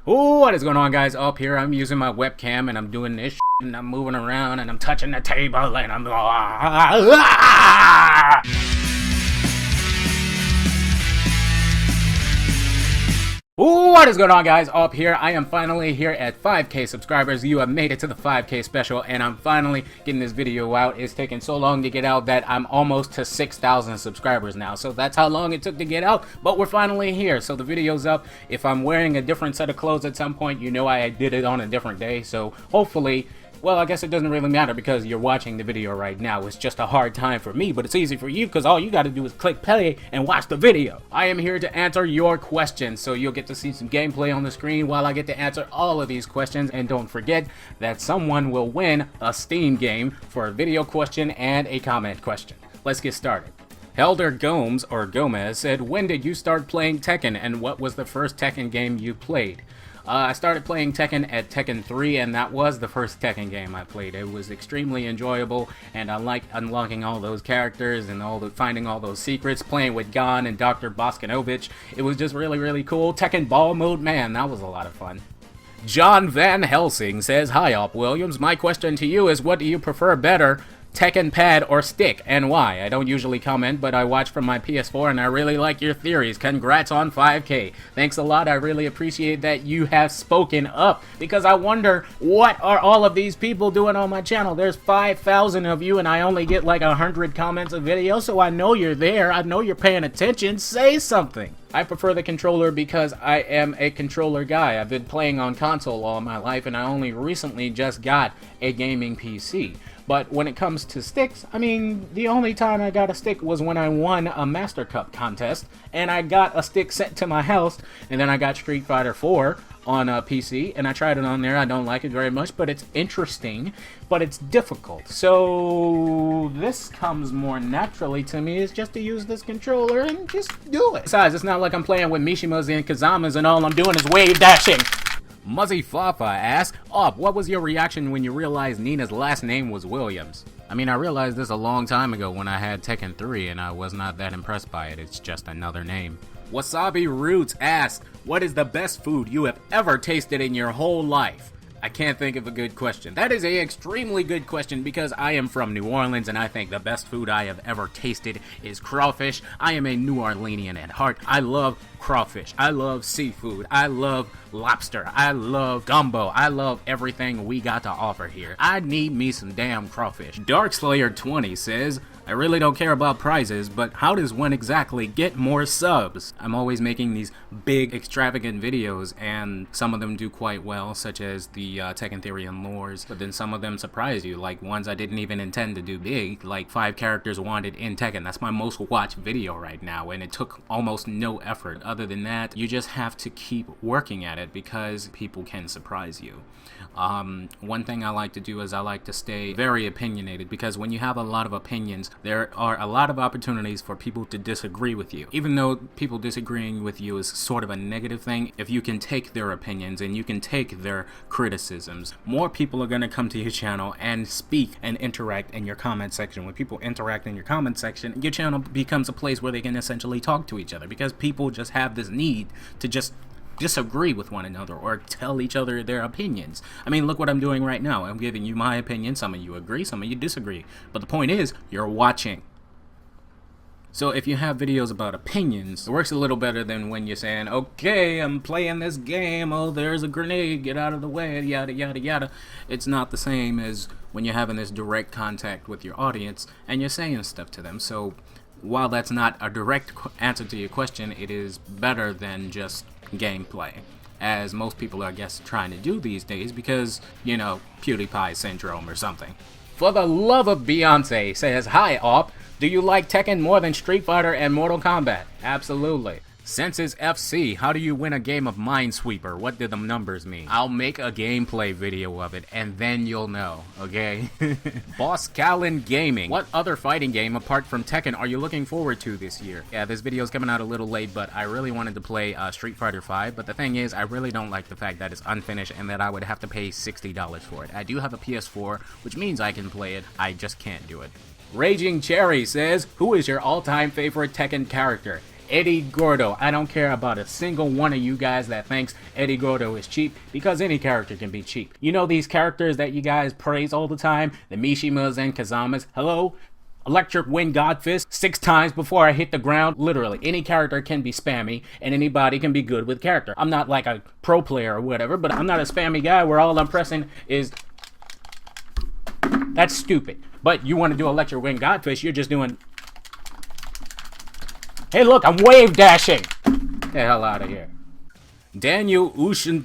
Ooh, what is going on, guys? Up here, I'm using my webcam and I'm doing this and I'm moving around and I'm touching the table and I'm Ooh, what is going on, guys? Up here, I am finally here at 5K subscribers. You have made it to the 5K special, and I'm finally getting this video out. It's taken so long to get out that I'm almost to 6,000 subscribers now. So that's how long it took to get out, but we're finally here. So the video's up. If I'm wearing a different set of clothes at some point, you know I did it on a different day. So hopefully, well, I guess it doesn't really matter because you're watching the video right now. It's just a hard time for me, but it's easy for you because all you got to do is click play and watch the video. I am here to answer your questions, so you'll get to see some gameplay on the screen while I get to answer all of these questions. And don't forget that someone will win a Steam game for a video question and a comment question. Let's get started. Helder Gomes, or Gomez, said, when did you start playing Tekken and what was the first Tekken game you played? I started playing Tekken at Tekken 3, and that was the first Tekken game I played. It was extremely enjoyable, and I liked unlocking all those characters and finding all those secrets, playing with Gon and Dr. Boskanovich. It was just really cool. Tekken Ball Mode, man, that was a lot of fun. John Van Helsing says, hi, AwpWilliams. My question to you is, what do you prefer better, Tekken pad or stick, and why? I don't usually comment, but I watch from my PS4 and I really like your theories. Congrats on 5K. Thanks a lot. I really appreciate that you have spoken up, because I wonder, what are all of these people doing on my channel? There's 5,000 of you and I only get like 100 comments a video, so I know you're there. I know you're paying attention. Say something. I prefer the controller because I am a controller guy. I've been playing on console all my life and I only recently just got a gaming PC. But when it comes to sticks, I mean, the only time I got a stick was when I won a Master Cup contest, and I got a stick sent to my house, and then I got Street Fighter 4 on a PC, and I tried it on there. I don't like it very much, but it's interesting, but it's difficult. So this comes more naturally to me, is just to use this controller and just do it. Besides, it's not like I'm playing with Mishimas and Kazamas and all I'm doing is wave dashing. Muzzy Fafa asks, what was your reaction when you realized Nina's last name was Williams? I mean, I realized this a long time ago when I had Tekken 3 and I was not that impressed by it. It's just another name. Wasabi Roots asks, what is the best food you have ever tasted in your whole life? I can't think of a good question. That is an extremely good question because I am from New Orleans and I think the best food I have ever tasted is crawfish. I am a New Orleanian at heart. I love crawfish. I love seafood. I love lobster. I love gumbo. I love everything we got to offer here. I need me some damn crawfish. Darkslayer20 says, I really don't care about prizes, but how does one exactly get more subs? I'm always making these big, extravagant videos, and some of them do quite well, such as the Tekken Theory and Lores, but then some of them surprise you, like ones I didn't even intend to do big, like 5 characters wanted in Tekken. That's my most watched video right now, and it took almost no effort. Other than that, you just have to keep working at it because people can surprise you. One thing I like to do is I like to stay very opinionated, because when you have a lot of opinions, there are a lot of opportunities for people to disagree with you. Even though people disagreeing with you is sort of a negative thing, if you can take their opinions and you can take their criticisms, more people are going to come to your channel and speak and interact in your comment section. When people interact in your comment section, your channel becomes a place where they can essentially talk to each other, because people just have this need to just disagree with one another or tell each other their opinions. I mean, look what I'm doing right now. I'm giving you my opinion. Some of you agree, some of you disagree. But the point is, you're watching. So if you have videos about opinions, it works a little better than when you're saying, okay, I'm playing this game, oh, there's a grenade, get out of the way, yada, yada, yada. It's not the same as when you're having this direct contact with your audience and you're saying stuff to them. So while that's not a direct answer to your question, it is better than just gameplay, as most people are, I guess, trying to do these days because, you know, PewDiePie syndrome or something. For the love of Beyonce says, hi, Awp. Do you like Tekken more than Street Fighter and Mortal Kombat? Absolutely. Senses FC, how do you win a game of Minesweeper? What do the numbers mean? I'll make a gameplay video of it, and then you'll know, okay? Boss Callan Gaming, what other fighting game apart from Tekken are you looking forward to this year? Yeah, this video's coming out a little late, but I really wanted to play Street Fighter 5, but the thing is, I really don't like the fact that it's unfinished and that I would have to pay $60 for it. I do have a PS4, which means I can play it, I just can't do it. Raging Cherry says, who is your all-time favorite Tekken character? Eddie Gordo. I don't care about a single one of you guys that thinks Eddie Gordo is cheap, because any character can be cheap. You know these characters that you guys praise all the time? The Mishimas and Kazamas? Hello? Electric Wind Godfist 6 times before I hit the ground. Literally, any character can be spammy, and anybody can be good with character. I'm not like a pro player or whatever, but I'm not a spammy guy where all I'm pressing is... That's stupid. But you want to do Electric Wind Godfist, you're just doing... Hey look, I'm wave dashing! Get the hell out of here. Daniel Ushin...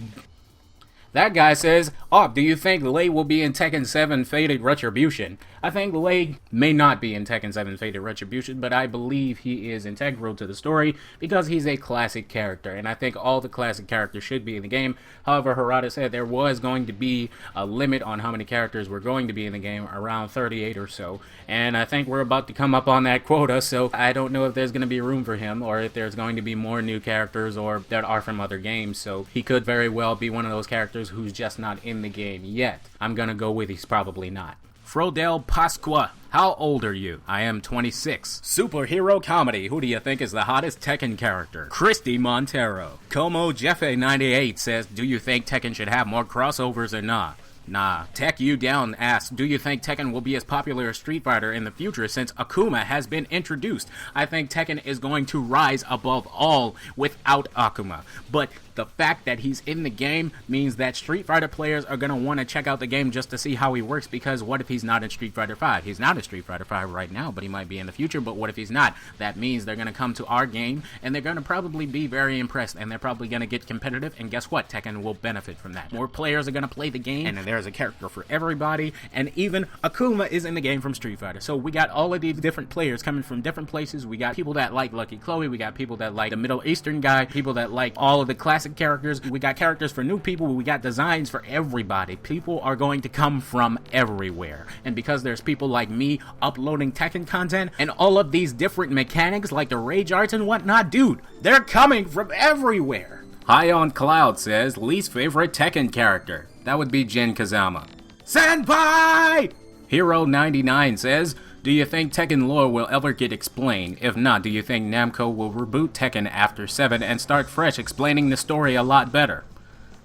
That guy says, do you think Lei will be in Tekken 7 Fated Retribution? I think Lei may not be in Tekken 7 Fated Retribution, but I believe he is integral to the story because he's a classic character, and I think all the classic characters should be in the game. However, Harada said there was going to be a limit on how many characters were going to be in the game, around 38 or so, and I think we're about to come up on that quota, so I don't know if there's going to be room for him, or if there's going to be more new characters or that are from other games, so he could very well be one of those characters who's just not in the game yet. I'm gonna go with he's probably not. Frodel Pasqua, how old are you? I am 26. Superhero comedy, who do you think is the hottest Tekken character? Christy Montero. Como Jeffe98 says, do you think Tekken should have more crossovers or not? Nah. Tech You Down asks, do you think Tekken will be as popular as Street Fighter in the future since Akuma has been introduced? I think Tekken is going to rise above all without Akuma. But the fact that he's in the game means that Street Fighter players are going to want to check out the game just to see how he works, because what if he's not in Street Fighter 5? He's not in Street Fighter 5 right now, but he might be in the future. But what if he's not? That means they're going to come to our game, and they're going to probably be very impressed, and they're probably going to get competitive, and guess what? Tekken will benefit from that. More players are going to play the game, and there's a character for everybody, and even Akuma is in the game from Street Fighter. So we got all of these different players coming from different places. We got people that like Lucky Chloe, we got people that like the Middle Eastern guy, people that like all of the classic characters, we got characters for new people, we got designs for everybody. People are going to come from everywhere, and because there's people like me uploading Tekken content and all of these different mechanics like the rage arts and whatnot, dude, they're coming from everywhere. High on Cloud says, least favorite Tekken character. That would be Jin Kazama. Senpai! Hero99 says, do you think Tekken lore will ever get explained? If not, do you think Namco will reboot Tekken after 7 and start fresh, explaining the story a lot better?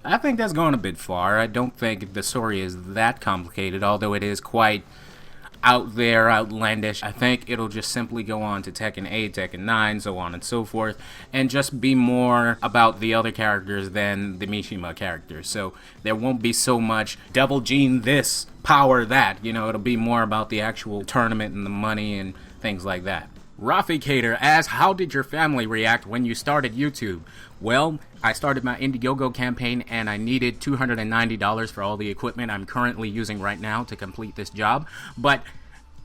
I think that's going a bit far. I don't think the story is that complicated, although it is quite out there, outlandish. I think it'll just simply go on to Tekken 8, Tekken 9, so on and so forth, and just be more about the other characters than the Mishima characters. So there won't be so much Devil Gene this, power that, you know, it'll be more about the actual tournament and the money and things like that. Rafi Cater asks, how did your family react when you started YouTube? Well, I started my Indiegogo campaign and I needed $290 for all the equipment I'm currently using right now to complete this job, but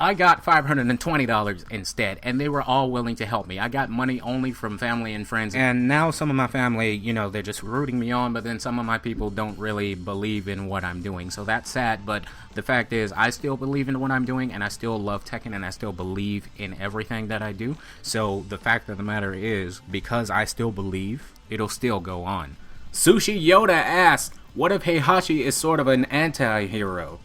I got $520 instead, and they were all willing to help me. I got money only from family and friends, and now some of my family, you know, they're just rooting me on, but then some of my people don't really believe in what I'm doing, so that's sad. But the fact is, I still believe in what I'm doing, and I still love Tekken, and I still believe in everything that I do. So the fact of the matter is, because I still believe, it'll still go on. Sushi Yoda asks, what if Heihachi is sort of an anti-hero?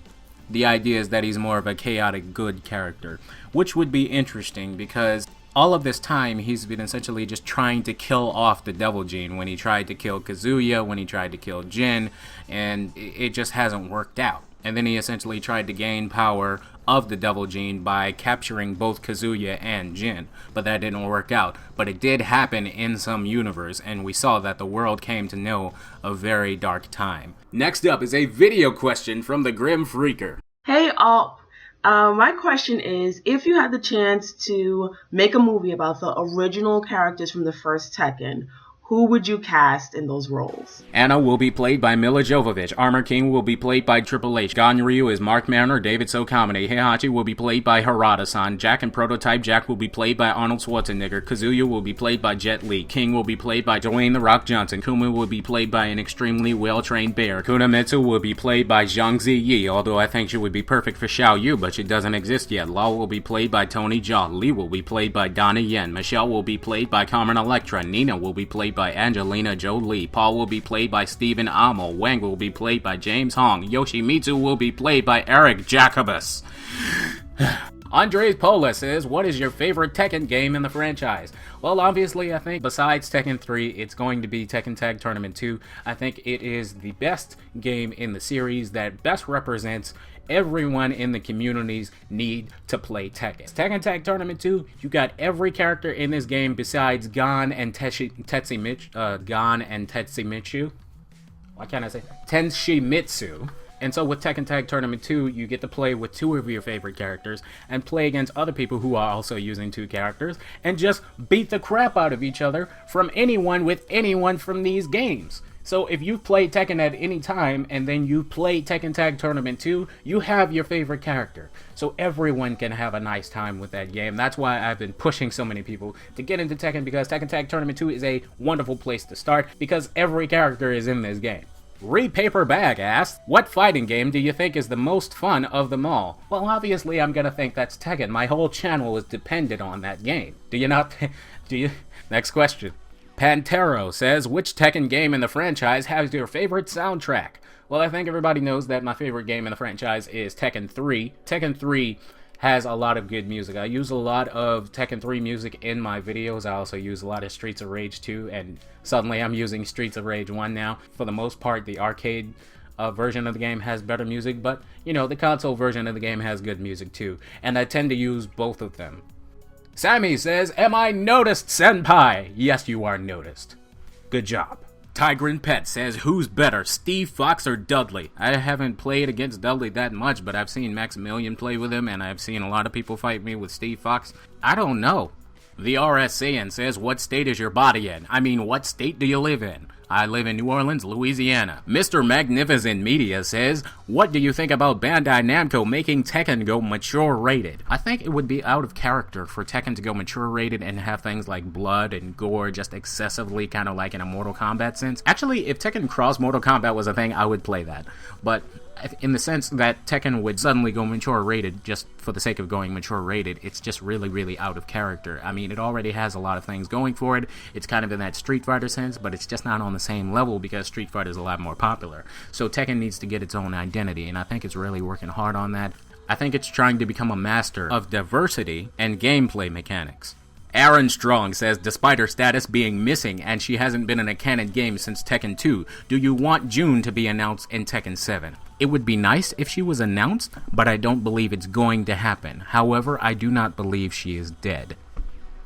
The idea is that he's more of a chaotic good character, which would be interesting because all of this time he's been essentially just trying to kill off the Devil Gene when he tried to kill Kazuya, when he tried to kill Jin, and it just hasn't worked out. And then he essentially tried to gain power of the Devil Gene by capturing both Kazuya and Jin, but that didn't work out. But it did happen in some universe, and we saw that the world came to know a very dark time. Next up is a video question from the Grim Freaker. Hey all, my question is, if you had the chance to make a movie about the original characters from the first Tekken, who would you cast in those roles? Anna will be played by Mila Jovovich. Armor King will be played by Triple H. Ganryu is Mark Mariner, David Sokamine. Heihachi will be played by Harada-san. Jack and Prototype Jack will be played by Arnold Schwarzenegger. Kazuya will be played by Jet Li. King will be played by Dwayne The Rock Johnson. Kuma will be played by an extremely well-trained bear. Kunamitsu will be played by Zhang Ziyi, although I think she would be perfect for Xiao Yu, but she doesn't exist yet. Lao will be played by Tony Jaa. Lee will be played by Donnie Yen. Michelle will be played by Carmen Electra. Nina will be played by Angelina Jolie. Paul will be played by Stephen Amell. Wang will be played by James Hong. Yoshimitsu will be played by Eric Jacobus. Andres Pola says, what is your favorite Tekken game in the franchise? Well, obviously, I think besides Tekken 3, it's going to be Tekken Tag Tournament 2. I think it is the best game in the series that best represents everyone in the community's need to play Tekken. Tekken Tag Tournament 2, you got every character in this game besides Gon and Tetsumitsu. Why can't I say Tenshimitsu? And so with Tekken Tag Tournament 2, you get to play with 2 of your favorite characters and play against other people who are also using 2 characters and just beat the crap out of each other from anyone with anyone from these games. So if you've played Tekken at any time and then you play Tekken Tag Tournament 2, you have your favorite character. So everyone can have a nice time with that game. That's why I've been pushing so many people to get into Tekken, because Tekken Tag Tournament 2 is a wonderful place to start because every character is in this game. Repaper Bag asks, what fighting game do you think is the most fun of them all? Well, obviously I'm gonna think that's Tekken. My whole channel is dependent on that game. Do you not? Do you? Next question. Pantero says, which Tekken game in the franchise has your favorite soundtrack? Well, I think everybody knows that my favorite game in the franchise is Tekken 3. Tekken 3 has a lot of good music. I use a lot of Tekken 3 music in my videos. I also use a lot of Streets of Rage 2, and suddenly I'm using Streets of Rage 1 now. For the most part, the arcade version of the game has better music, but, you know, the console version of the game has good music too, and I tend to use both of them. Sammy says, am I noticed, senpai? Yes, you are noticed. Good job. Tigrin Pet says, who's better, Steve Fox or Dudley? I haven't played against Dudley that much, but I've seen Maximilian play with him, and I've seen a lot of people fight me with Steve Fox. I don't know. The RS Saiyan says, what state is your body in? I mean, what state do you live in? I live in New Orleans, Louisiana. Mr. Magnificent Media says, what do you think about Bandai Namco making Tekken go mature rated? I think it would be out of character for Tekken to go mature rated and have things like blood and gore just excessively kind of like in a Mortal Kombat sense. Actually, if Tekken Cross Mortal Kombat was a thing, I would play that. But in the sense that Tekken would suddenly go mature rated just for the sake of going mature rated, it's just really, really out of character. I mean, it already has a lot of things going for it. It's kind of in that Street Fighter sense, but it's just not on the same level because Street Fighter is a lot more popular. So Tekken needs to get its own identity, and I think it's really working hard on that. I think it's trying to become a master of diversity and gameplay mechanics. Aaron Strong says, despite her status being missing and she hasn't been in a canon game since Tekken 2, do you want June to be announced in Tekken 7? It would be nice if she was announced, but I don't believe it's going to happen. However, I do not believe she is dead.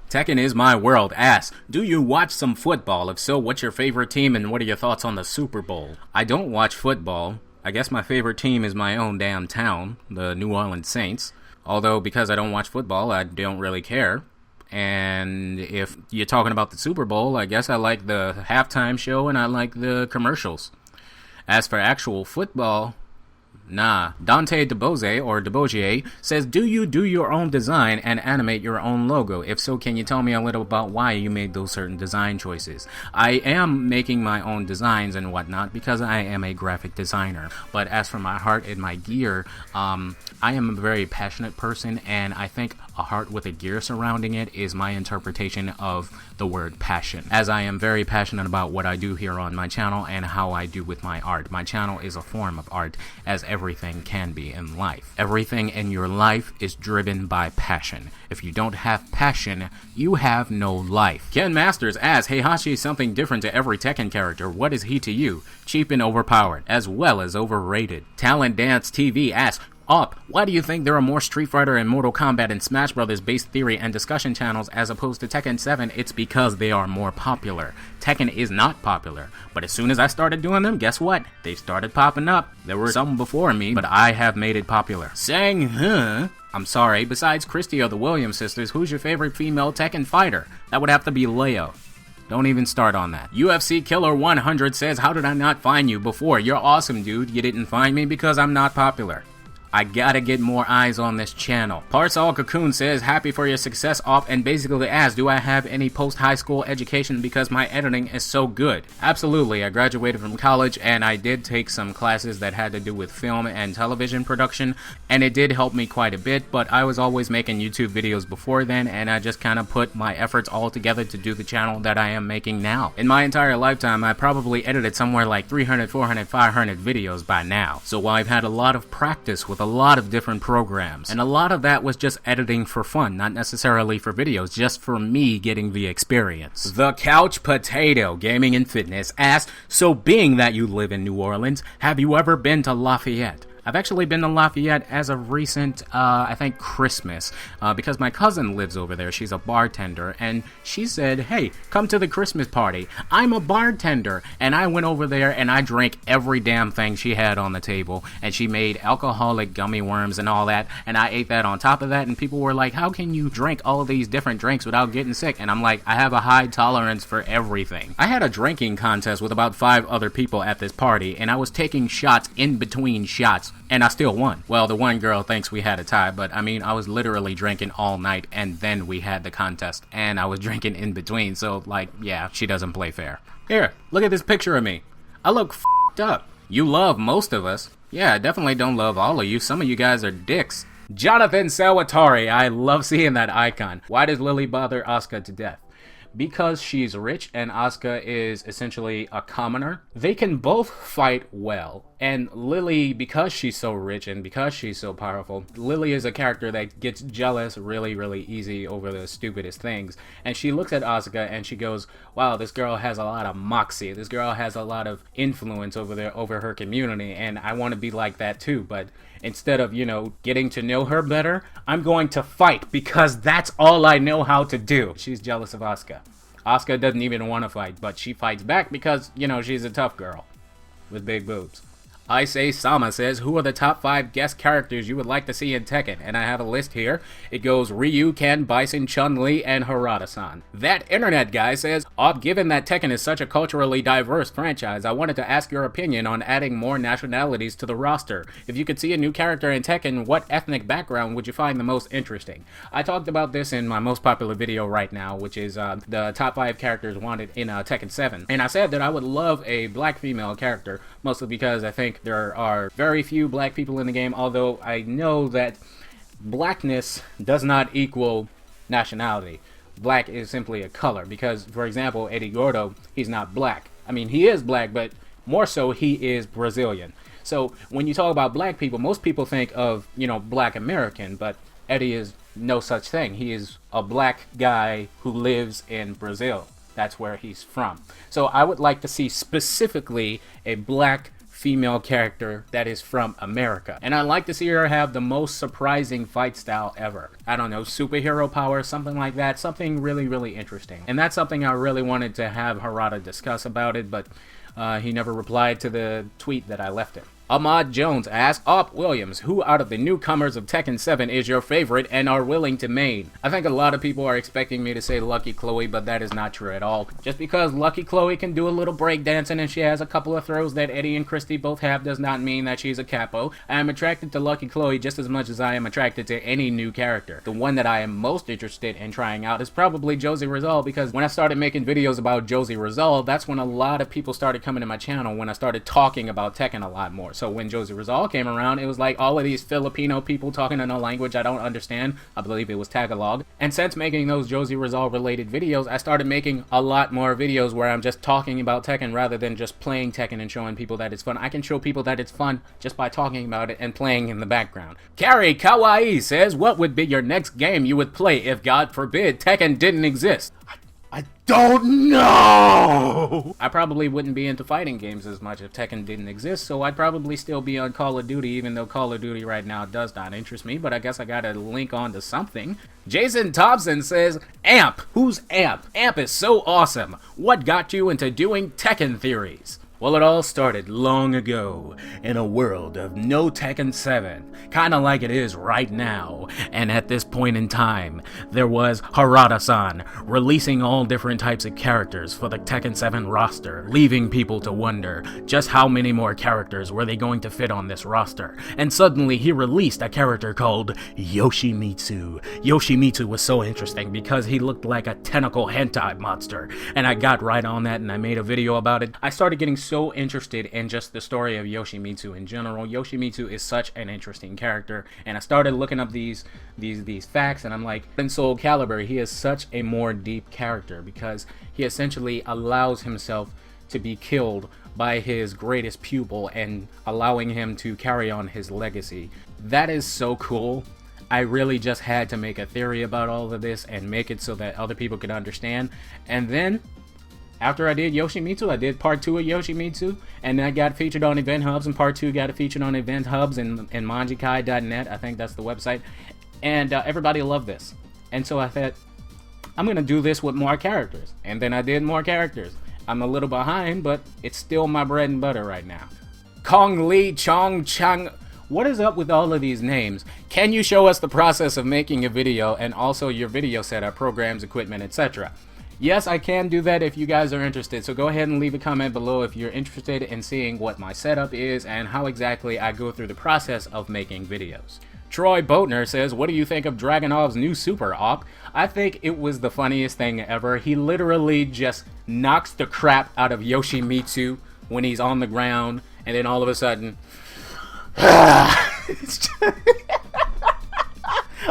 Tekken is my world asks, do you watch some football? If so, what's your favorite team and what are your thoughts on the Super Bowl? I don't watch football. I guess my favorite team is my own damn town, the New Orleans Saints. Although, because I don't watch football, I don't really care. And if you're talking about the Super Bowl, I guess I like the halftime show and I like the commercials. As for actual football, nah. Dante DeBose, or DeBogier, says, do you do your own design and animate your own logo? If so, can you tell me a little about why you made those certain design choices? I am making my own designs and whatnot because I am a graphic designer. But as for my heart and my gear, I am a very passionate person, and I think a heart with a gear surrounding it is my interpretation of the word passion, as I am very passionate about what I do here on my channel and how I do with my art. My channel is a form of art, as everything can be in life. Everything in your life is driven by passion. If you don't have passion, you have no life. Ken Masters asks, Heihachi is something different to every Tekken character. What is he to you? Cheap and overpowered, as well as overrated. Talent Dance TV asks, why do you think there are more Street Fighter and Mortal Kombat and Smash Brothers based theory and discussion channels as opposed to Tekken 7? It's because they are more popular. Tekken is not popular, but as soon as I started doing them, guess what? They started popping up. There were some before me, but I have made it popular. Saying, I'm sorry, besides Christy or the Williams sisters, who's your favorite female Tekken fighter? That would have to be Leo. Don't even start on that. UFC Killer 100 says, how did I not find you before? You're awesome, dude. You didn't find me because I'm not popular. I gotta get more eyes on this channel. Parsal Cocoon says, happy for your success, and basically asks, do I have any post-high school education because my editing is so good? Absolutely, I graduated from college and I did take some classes that had to do with film and television production, and it did help me quite a bit, but I was always making YouTube videos before then, and I just kind of put my efforts all together to do the channel that I am making now. In my entire lifetime, I probably edited somewhere like 300, 400, 500 videos by now, so while I've had a lot of practice with with a lot of different programs. And a lot of that was just editing for fun, not necessarily for videos, just for me getting the experience. The Couch Potato Gaming and Fitness asks, so being that you live in New Orleans, have you ever been to Lafayette? I've actually been to Lafayette as of recent, I think Christmas, because my cousin lives over there. She's a bartender, and she said, hey, come to the Christmas party. I'm a bartender, and I went over there and I drank every damn thing she had on the table, and she made alcoholic gummy worms and all that, and I ate that on top of that, and people were like, how can you drink all of these different drinks without getting sick? And I'm like, I have a high tolerance for everything. I had a drinking contest with about 5 other people at this party, and I was taking shots in between shots, and I still won. Well, the one girl thinks we had a tie, but I mean, I was literally drinking all night, and then we had the contest, and I was drinking in between, so like, yeah, she doesn't play fair. Here, look at this picture of me. I look f***ed up. You love most of us. Yeah, I definitely don't love all of you. Some of you guys are dicks. Jonathan Salvatore, I love seeing that icon. Why does Lily bother Asuka to death? Because she's rich and Asuka is essentially a commoner. They can both fight well. And Lily, because she's so rich and because she's so powerful, Lily is a character that gets jealous really, really easy over the stupidest things. And she looks at Asuka and she goes, wow, this girl has a lot of moxie. This girl has a lot of influence over her community, and I want to be like that too. But instead of, you know, getting to know her better, I'm going to fight because that's all I know how to do. She's jealous of Asuka. Asuka doesn't even want to fight, but she fights back because, you know, she's a tough girl with big boobs. I Say Sama says, who are the top 5 guest characters you would like to see in Tekken? And I have a list here. It goes Ryu, Ken, Bison, Chun-Li, and Harada-san. That internet guy says, given that Tekken is such a culturally diverse franchise, I wanted to ask your opinion on adding more nationalities to the roster. If you could see a new character in Tekken, what ethnic background would you find the most interesting? I talked about this in my most popular video right now, which is the top 5 characters wanted in Tekken 7. And I said that I would love a black female character, mostly because I think there are very few black people in the game, although I know that blackness does not equal nationality. Black is simply a color, because, for example, Eddie Gordo, he's not black. I mean, he is black, but more so he is Brazilian. So when you talk about black people, most people think of, you know, black American, but Eddie is no such thing. He is a black guy who lives in Brazil. That's where he's from. So I would like to see specifically a black female character that is from America. And I'd like to see her have the most surprising fight style ever. I don't know, superhero power, something like that, something really, really interesting. And that's something I really wanted to have Harada discuss about it, but he never replied to the tweet that I left him. Ahmad Jones asks, AwpWilliams, who out of the newcomers of Tekken 7 is your favorite and are willing to main? I think a lot of people are expecting me to say Lucky Chloe, but that is not true at all. Just because Lucky Chloe can do a little breakdancing and she has a couple of throws that Eddie and Christy both have does not mean that she's a capo. I am attracted to Lucky Chloe just as much as I am attracted to any new character. The one that I am most interested in trying out is probably Josie Rizal, because when I started making videos about Josie Rizal, that's when a lot of people started coming to my channel, when I started talking about Tekken a lot more. So when Josie Rizal came around, it was like all of these Filipino people talking in a language I don't understand. I believe it was Tagalog. And since making those Josie Rizal related videos, I started making a lot more videos where I'm just talking about Tekken rather than just playing Tekken and showing people that it's fun. I can show people that it's fun just by talking about it and playing in the background. Carrie Kawaii says, what would be your next game you would play if, God forbid, Tekken didn't exist? I don't know! I probably wouldn't be into fighting games as much if Tekken didn't exist, so I'd probably still be on Call of Duty, even though Call of Duty right now does not interest me, but I guess I gotta link on to something. Jason Thompson says, AMP! Who's AMP? AMP is so awesome! What got you into doing Tekken theories? Well, it all started long ago, in a world of no Tekken 7, kinda like it is right now, and at this point in time, there was Harada-san releasing all different types of characters for the Tekken 7 roster, leaving people to wonder just how many more characters were they going to fit on this roster, and suddenly he released a character called Yoshimitsu. Yoshimitsu was so interesting because he looked like a tentacle hentai monster, and I got right on that and I made a video about it. I started getting so interested in just the story of Yoshimitsu in general. Yoshimitsu is such an interesting character, and I started looking up these facts, and I'm like, in Soul Calibur, he is such a more deep character because he essentially allows himself to be killed by his greatest pupil and allowing him to carry on his legacy. That is so cool. I really just had to make a theory about all of this and make it so that other people could understand. And then, after I did Yoshimitsu, I did part 2 of Yoshimitsu, and that got featured on Event Hubs, and part 2 got featured on Event Hubs and manjikai.net. I think that's the website. And everybody loved this. And so I thought, I'm going to do this with more characters. And then I did more characters. I'm a little behind, but it's still my bread and butter right now. Kong Lee Chong Chang. What is up with all of these names? Can you show us the process of making a video and also your video setup, programs, equipment, etc.? Yes, I can do that if you guys are interested, so go ahead and leave a comment below if you're interested in seeing what my setup is and how exactly I go through the process of making videos. Troy Boatner says, what do you think of Dragunov's new super op? I think it was the funniest thing ever. He literally just knocks the crap out of Yoshimitsu when he's on the ground, and then all of a sudden...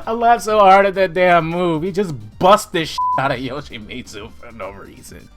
I laughed so hard at that damn move. He just bust this shit out of Yoshimitsu for no reason.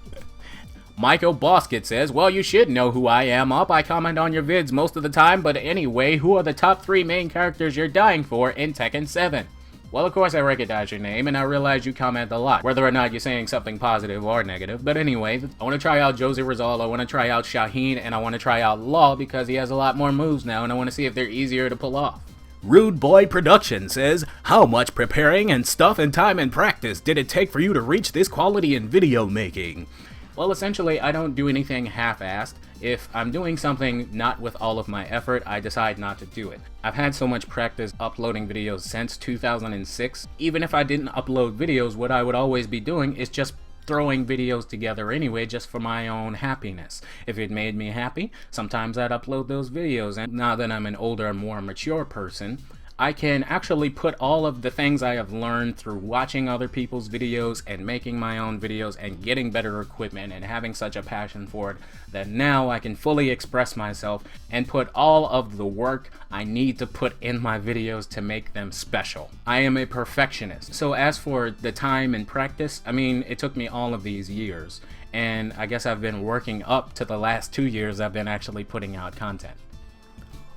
Michael Bosket says, well, you should know who I am, Up. I comment on your vids most of the time, but anyway, who are the top 3 main characters you're dying for in Tekken 7? Well, of course I recognize your name, and I realize you comment a lot, whether or not you're saying something positive or negative. But anyway, I want to try out Jose Rizal, I want to try out Shaheen, and I want to try out Law because he has a lot more moves now, and I want to see if they're easier to pull off. Rude Boy Production says, how much preparing and stuff and time and practice did it take for you to reach this quality in video making? Well, essentially, I don't do anything half-assed. If I'm doing something not with all of my effort, I decide not to do it. I've had so much practice uploading videos since 2006. Even if I didn't upload videos, what I would always be doing is just throwing videos together anyway, just for my own happiness. If it made me happy, sometimes I'd upload those videos. And now that I'm an older, more mature person, I can actually put all of the things I have learned through watching other people's videos and making my own videos and getting better equipment and having such a passion for it that now I can fully express myself and put all of the work I need to put in my videos to make them special. I am a perfectionist. So as for the time and practice, I mean, it took me all of these years, and I guess I've been working up to the last 2 years I've been actually putting out content.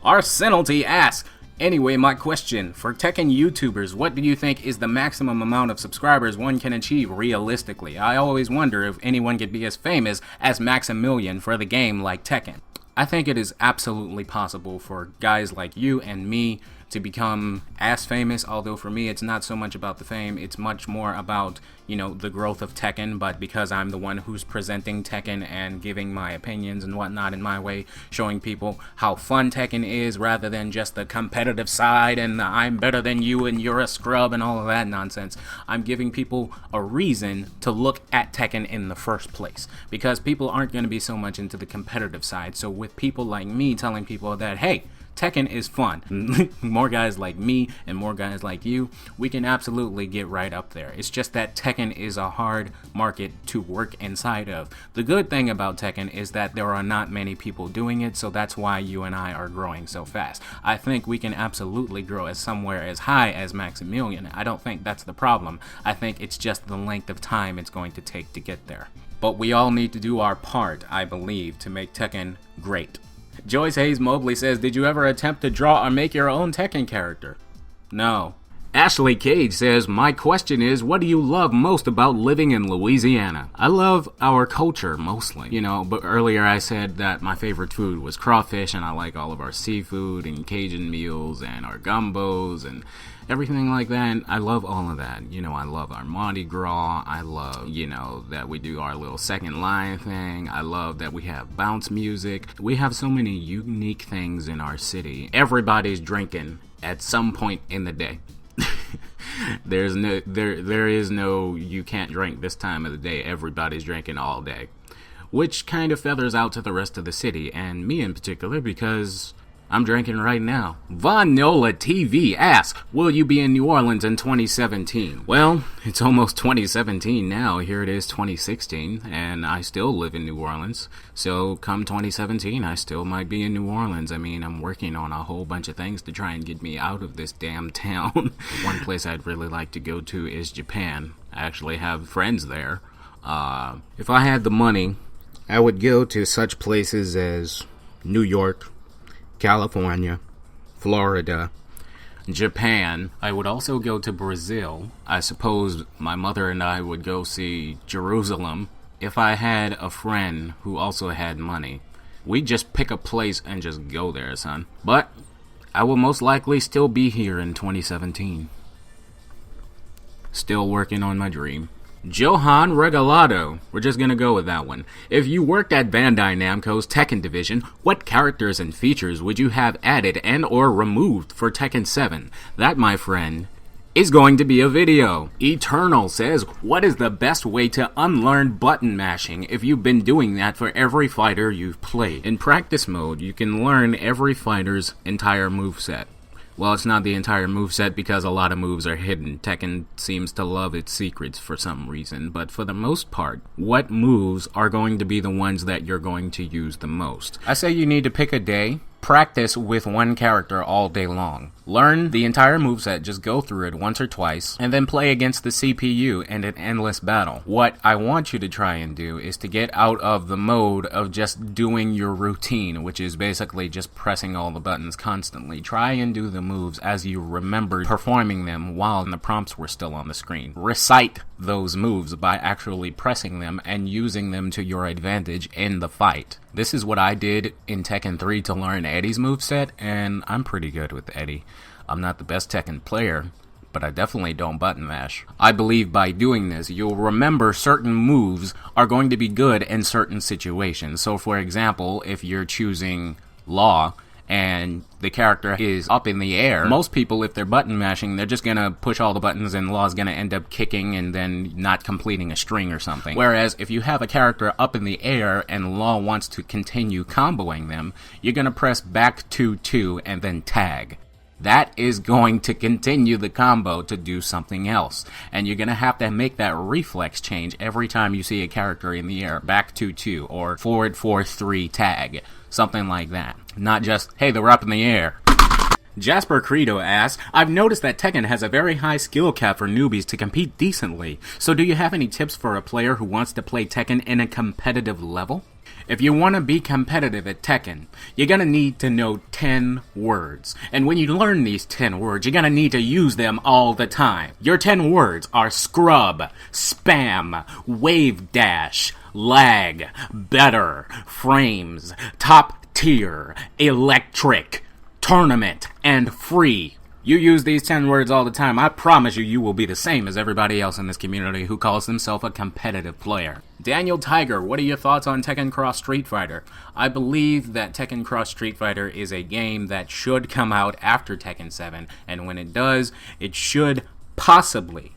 Arsenalty asks, anyway, my question, for Tekken YouTubers, what do you think is the maximum amount of subscribers one can achieve realistically? I always wonder if anyone could be as famous as Maximilian for the game like Tekken. I think it is absolutely possible for guys like you and me to become as famous, although for me it's not so much about the fame, it's much more about, you know, the growth of Tekken, but because I'm the one who's presenting Tekken and giving my opinions and whatnot in my way, showing people how fun Tekken is rather than just the competitive side and the I'm better than you and you're a scrub and all of that nonsense. I'm giving people a reason to look at Tekken in the first place, because people aren't going to be so much into the competitive side. So with people like me telling people that, hey, Tekken is fun. More guys like me and more guys like you, we can absolutely get right up there. It's just that Tekken is a hard market to work inside of. The good thing about Tekken is that there are not many people doing it, so that's why you and I are growing so fast. I think we can absolutely grow as somewhere as high as Maximilian. I don't think that's the problem. I think it's just the length of time it's going to take to get there. But we all need to do our part, I believe, to make Tekken great. Joyce Hayes Mobley says, did you ever attempt to draw or make your own Tekken character? No. Ashley Cage says, my question is, what do you love most about living in Louisiana? I love our culture mostly, you know, but earlier I said that my favorite food was crawfish, and I like all of our seafood and Cajun meals and our gumbos and everything like that. And I love all of that. You know, I love our Mardi Gras. I love, you know, that we do our little second line thing. I love that we have bounce music. We have so many unique things in our city. Everybody's drinking at some point in the day. There is no you can't drink this time of the day. Everybody's drinking all day, which kind of feathers out to the rest of the city, and me in particular, because I'm drinking right now. Von Nola TV asks, will you be in New Orleans in 2017? Well, it's almost 2017 now. Here it is 2016, and I still live in New Orleans. So come 2017, I still might be in New Orleans. I mean, I'm working on a whole bunch of things to try and get me out of this damn town. One place I'd really like to go to is Japan. I actually have friends there. If I had the money, I would go to such places as New York, California, Florida, Japan. I would also go to Brazil. I suppose my mother and I would go see Jerusalem. If I had a friend who also had money, we'd just pick a place and just go there, son. But I will most likely still be here in 2017. Still working on my dream. Johan Regalado. We're just gonna go with that one. If you worked at Bandai Namco's Tekken division, what characters and features would you have added and or removed for Tekken 7? That, my friend, is going to be a video. Eternal says, what is the best way to unlearn button mashing if you've been doing that for every fighter you've played? In practice mode, you can learn every fighter's entire moveset. Well, it's not the entire moveset because a lot of moves are hidden. Tekken seems to love its secrets for some reason, but for the most part, what moves are going to be the ones that you're going to use the most? I say you need to pick a day, practice with one character all day long. Learn the entire moveset, just go through it once or twice, and then play against the CPU in an endless battle. What I want you to try and do is to get out of the mode of just doing your routine, which is basically just pressing all the buttons constantly. Try and do the moves as you remembered performing them while the prompts were still on the screen. Recite those moves by actually pressing them and using them to your advantage in the fight. This is what I did in Tekken 3 to learn Eddie's moveset, and I'm pretty good with Eddie. I'm not the best Tekken player, but I definitely don't button mash. I believe by doing this, you'll remember certain moves are going to be good in certain situations. So for example, if you're choosing Law, and the character is up in the air, most people, if they're button mashing, they're just gonna push all the buttons and Law's gonna end up kicking and then not completing a string or something. Whereas if you have a character up in the air and Law wants to continue comboing them, you're gonna press back 2-2 and then tag. That is going to continue the combo to do something else. And you're going to have to make that reflex change every time you see a character in the air. Back 2-2 or forward 4-3 tag. Something like that. Not just, hey, they were up in the air. Jasper Credo asks, I've noticed that Tekken has a very high skill cap for newbies to compete decently. So do you have any tips for a player who wants to play Tekken in a competitive level? If you want to be competitive at Tekken, you're going to need to know 10 words. And when you learn these 10 words, you're going to need to use them all the time. Your 10 words are scrub, spam, wave dash, lag, better, frames, top tier, electric, tournament, and free. You use these 10 words all the time. I promise you, you will be the same as everybody else in this community who calls himself a competitive player. Daniel Tiger, what are your thoughts on Tekken Cross Street Fighter? I believe that Tekken Cross Street Fighter is a game that should come out after Tekken 7, and when it does, it should possibly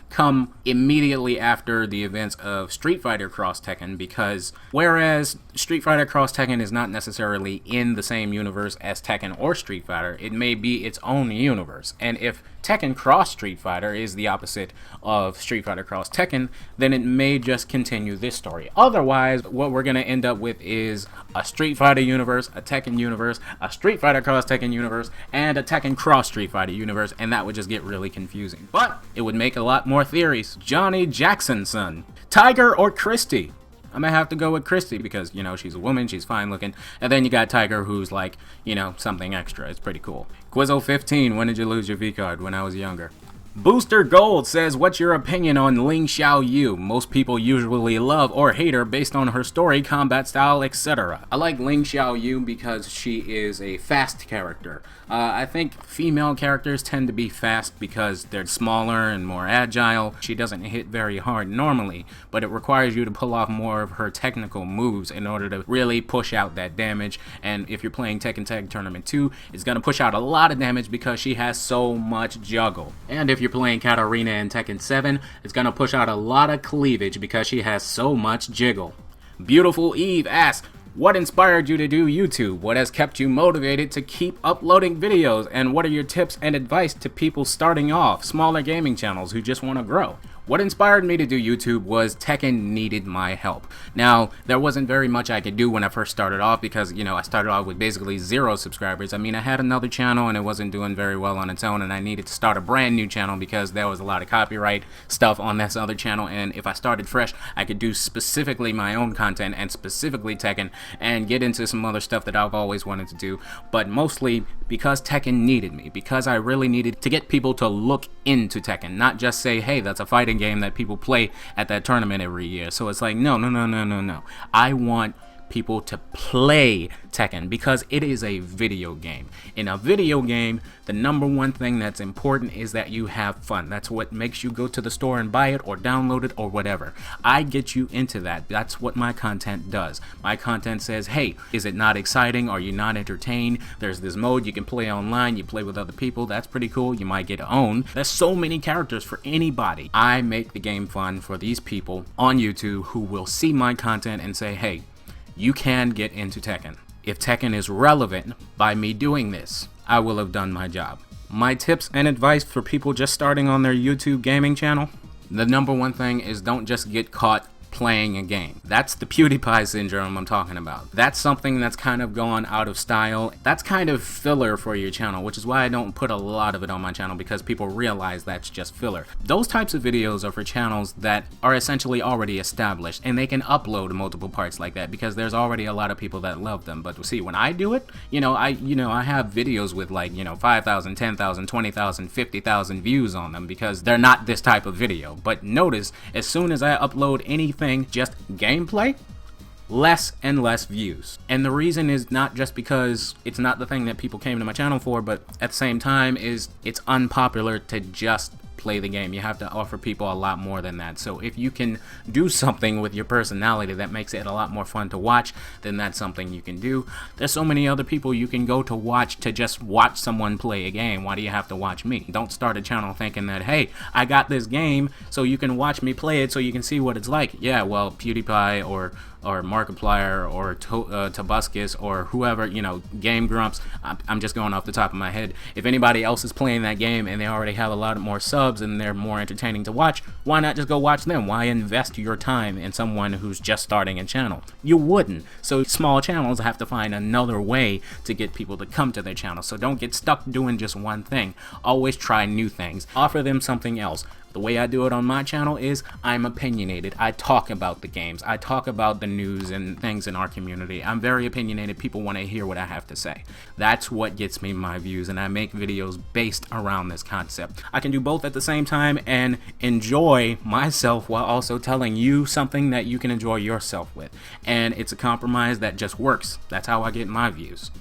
come immediately after the events of Street Fighter Cross Tekken, because whereas Street Fighter Cross Tekken is not necessarily in the same universe as Tekken or Street Fighter, it may be its own universe. And if Tekken Cross Street Fighter is the opposite of Street Fighter Cross Tekken, then it may just continue this story. Otherwise, what we're going to end up with is a Street Fighter universe, a Tekken universe, a Street Fighter Cross Tekken universe, and a Tekken Cross Street Fighter universe, and that would just get really confusing. But it would make a lot more theories. Johnny Jackson, son. Tiger or Christy? I'm gonna have to go with Christy because, you know, she's a woman, she's fine looking. And then you got Tiger, who's like, you know, something extra. It's pretty cool. Quizzo15, when did you lose your V card? When I was younger. Booster Gold says, what's your opinion on Ling Xiaoyu? Most people usually love or hate her based on her story, combat style, etc. I like Ling Xiaoyu because she is a fast character. I think female characters tend to be fast because they're smaller and more agile. She doesn't hit very hard normally, but it requires you to pull off more of her technical moves in order to really push out that damage. And if you're playing Tekken Tag Tournament 2, it's going to push out a lot of damage because she has so much juggle. And if you're playing Katarina in Tekken 7, it's going to push out a lot of cleavage because she has so much jiggle. Beautiful Eve asks, what inspired you to do YouTube? What has kept you motivated to keep uploading videos? And what are your tips and advice to people starting off, smaller gaming channels who just want to grow? What inspired me to do YouTube was Tekken needed my help. Now, there wasn't very much I could do when I first started off because, you know, I started off with basically 0 subscribers. I mean, I had another channel and it wasn't doing very well on its own, and I needed to start a brand new channel because there was a lot of copyright stuff on this other channel, and if I started fresh, I could do specifically my own content and specifically Tekken and get into some other stuff that I've always wanted to do, but mostly because Tekken needed me, because I really needed to get people to look into Tekken, not just say, hey, that's a fighting game that people play at that tournament every year. So it's like, no. I want people to play Tekken because it is a video game. In a video game, the #1 thing that's important is that you have fun. That's what makes you go to the store and buy it or download it or whatever. I get you into that. That's what my content does. My content says, hey, is it not exciting? Are you not entertained? There's this mode you can play online, you play with other people, that's pretty cool. You might get owned. There's so many characters for anybody. I make the game fun for these people on YouTube who will see my content and say, hey, you can get into Tekken. If Tekken is relevant by me doing this, I will have done my job. My tips and advice for people just starting on their YouTube gaming channel, the #1 thing is don't just get caught playing a game. That's the PewDiePie syndrome I'm talking about. That's something that's kind of gone out of style. That's kind of filler for your channel, which is why I don't put a lot of it on my channel, because people realize that's just filler. Those types of videos are for channels that are essentially already established, and they can upload multiple parts like that because there's already a lot of people that love them. But see, when I do it, I have videos with 5,000, 10,000, 20,000, 50,000 views on them because they're not this type of video. But notice, as soon as I upload anything just gameplay, less and less views. And the reason is not just because it's not the thing that people came to my channel for, but at the same time is it's unpopular to just play the game. You have to offer people a lot more than that. So if you can do something with your personality that makes it a lot more fun to watch, then that's something you can do. There's so many other people you can go to watch to just watch someone play a game. Why do you have to watch me? Don't start a channel thinking that, hey, I got this game so you can watch me play it so you can see what it's like. Yeah, well, PewDiePie or Markiplier or Tobuscus or whoever, Game Grumps, I'm just going off the top of my head. If anybody else is playing that game and they already have a lot more subs and they're more entertaining to watch, why not just go watch them? Why invest your time in someone who's just starting a channel? You wouldn't. So small channels have to find another way to get people to come to their channel. So don't get stuck doing just one thing. Always try new things. Offer them something else. The way I do it on my channel is I'm opinionated. I talk about the games. I talk about the news and things in our community. I'm very opinionated. People want to hear what I have to say. That's what gets me my views, and I make videos based around this concept. I can do both at the same time and enjoy myself while also telling you something that you can enjoy yourself with. And it's a compromise that just works. That's how I get my views.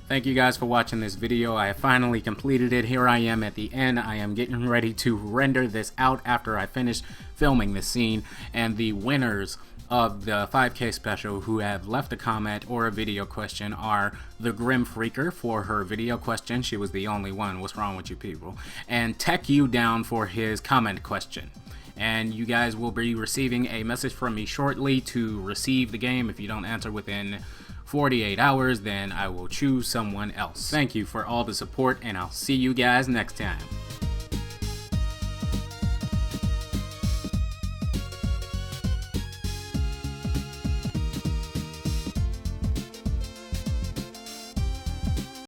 Thank you guys for watching this video. I have finally completed it. Here I am at the end. I am getting ready to render this out after I finish filming this scene. And the winners of the 5K special who have left a comment or a video question are the Grim Freaker for her video question. She was the only one. What's wrong with you people? And Tech You Down for his comment question. And you guys will be receiving a message from me shortly to receive the game. If you don't answer within 48 hours, then I will choose someone else. Thank you for all the support, and I'll see you guys next time.